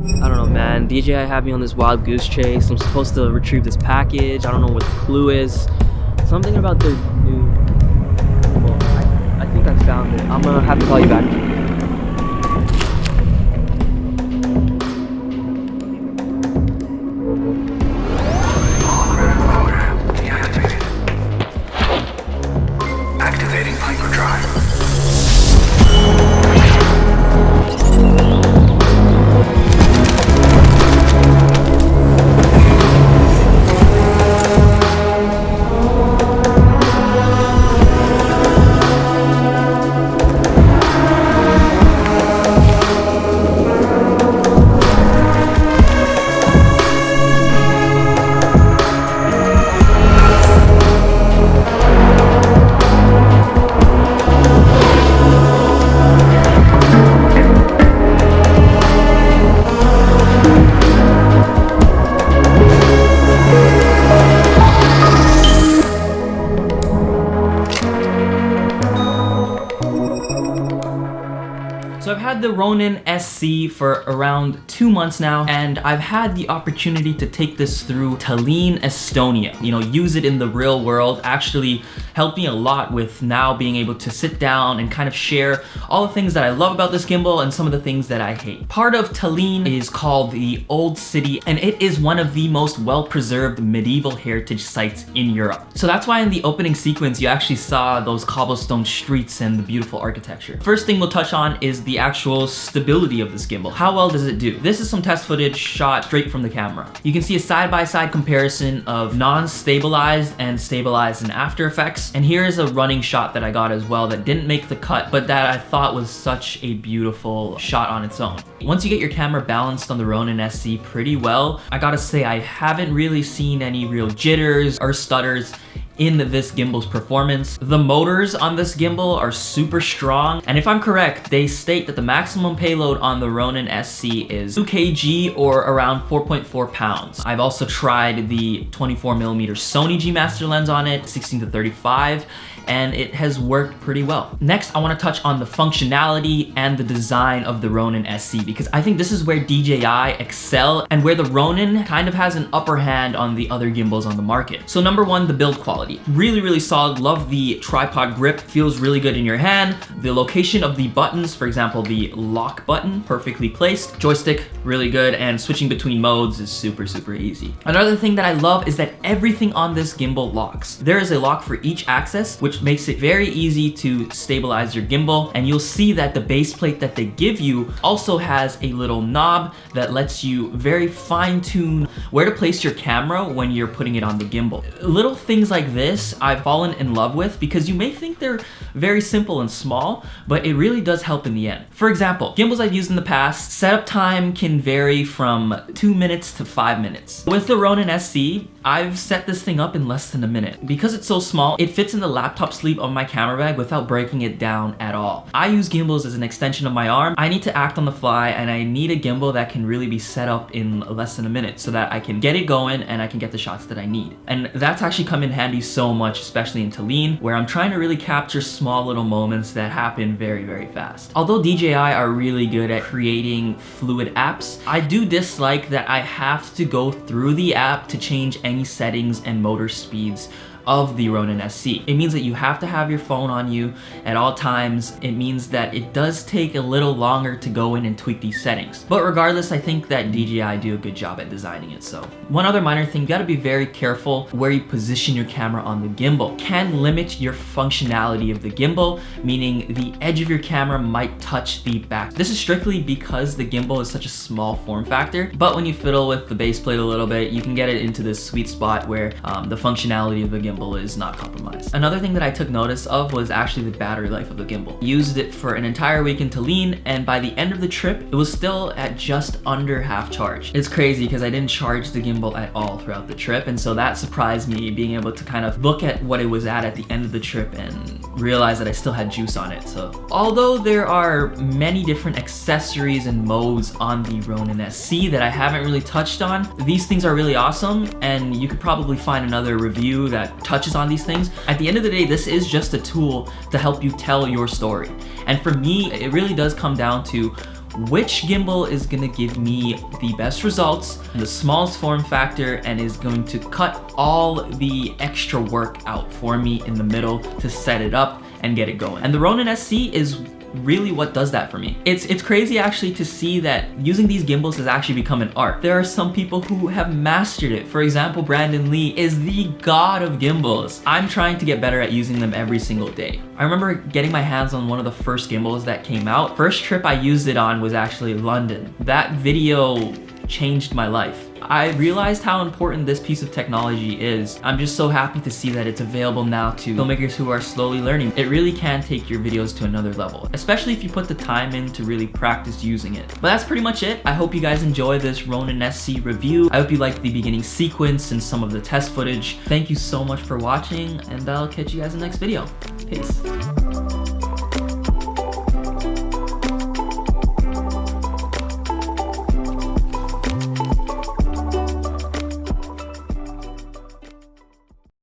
I don't know, man. DJI had me on this wild goose chase. I'm supposed to retrieve this package. I don't know what the clue is. Something about the new... Well, I think I found it. I'm gonna have to call you back. Activating hyperdrive. So I've had the Ronin SC for around 2 months now, and I've had the opportunity to take this through Tallinn, Estonia. You know, use it in the real world, actually helped me a lot with now being able to sit down and kind of share all the things that I love about this gimbal and some of the things that I hate. Part of Tallinn is called the Old City, and it is one of the most well-preserved medieval heritage sites in Europe. So that's why in the opening sequence, you actually saw those cobblestone streets and the beautiful architecture. First thing we'll touch on is the actual stability of this gimbal. How well does it do? This is some test footage shot straight from the camera. You can see a side-by-side comparison of non-stabilized and stabilized in After Effects. And here is a running shot that I got as well that didn't make the cut, but that I thought was such a beautiful shot on its own. Once you get your camera balanced on the Ronin SC pretty well, I gotta say I haven't really seen any real jitters or stutters in this gimbal's performance. The motors on this gimbal are super strong, and if I'm correct, they state that the maximum payload on the Ronin SC is 2 kg or around 4.4 pounds. I've also tried the 24mm Sony G Master lens on it, 16-35, and it has worked pretty well. Next, I wanna touch on the functionality and the design of the Ronin SC, because I think this is where DJI excel and where the Ronin kind of has an upper hand on the other gimbals on the market. So number one, the build quality. Really, really solid. Love the tripod grip. Feels really good in your hand. The location of the buttons, for example, the lock button, perfectly placed. Joystick, really good, and switching between modes is super, super easy. Another thing that I love is that everything on this gimbal locks. There is a lock for each axis, which makes it very easy to stabilize your gimbal, and you'll see that the base plate that they give you also has a little knob that lets you very fine-tune where to place your camera when you're putting it on the gimbal. Little things like this I've fallen in love with because you may think they're very simple and small, but it really does help in the end. For example, gimbals I've used in the past, setup time can vary from 2 minutes to 5 minutes. With the Ronin SC, I've set this thing up in less than a minute. Because it's so small, it fits in the laptop sleeve of my camera bag without breaking it down at all. I use gimbals as an extension of my arm. I need to act on the fly, and I need a gimbal that can really be set up in less than a minute so that I can get it going and I can get the shots that I need. And that's actually come in handy so much, especially in Tallinn, where I'm trying to really capture small little moments that happen very, very fast. Although DJI are really good at creating fluid apps, I do dislike that I have to go through the app to change any settings and motor speeds of the Ronin SC. It means that you have to have your phone on you at all times. It means that it does take a little longer to go in and tweak these settings. But regardless, I think that DJI do a good job at designing it. So one other minor thing, you gotta be very careful where you position your camera on the gimbal. Can limit your functionality of the gimbal, meaning the edge of your camera might touch the back. This is strictly because the gimbal is such a small form factor, but when you fiddle with the base plate a little bit, you can get it into this sweet spot where the functionality of the gimbal is not compromised. Another thing that I took notice of was actually the battery life of the gimbal. Used it for an entire week in Tallinn, and by the end of the trip, it was still at just under half charge. It's crazy because I didn't charge the gimbal at all throughout the trip, and so that surprised me, being able to kind of look at what it was at the end of the trip and realize that I still had juice on it. So although there are many different accessories and modes on the Ronin SC that I haven't really touched on, these things are really awesome, and you could probably find another review that touches on these things. At the end of the day, this is just a tool to help you tell your story. And for me, it really does come down to which gimbal is gonna give me the best results, the smallest form factor, and is going to cut all the extra work out for me in the middle to set it up and get it going. And the Ronin SC is really what does that for me. It's crazy actually to see that using these gimbals has actually become an art. There are some people who have mastered it. For example, Brandon Lee is the god of gimbals. I'm trying to get better at using them every single day. I remember getting my hands on one of the first gimbals that came out. First trip I used it on was actually London. That video changed my life. I realized how important this piece of technology is. I'm just so happy to see that it's available now to filmmakers who are slowly learning. It really can take your videos to another level, especially if you put the time in to really practice using it. But that's pretty much it. I hope you guys enjoy this Ronin SC review. I hope you liked the beginning sequence and some of the test footage. Thank you so much for watching, and I'll catch you guys in the next video. Peace.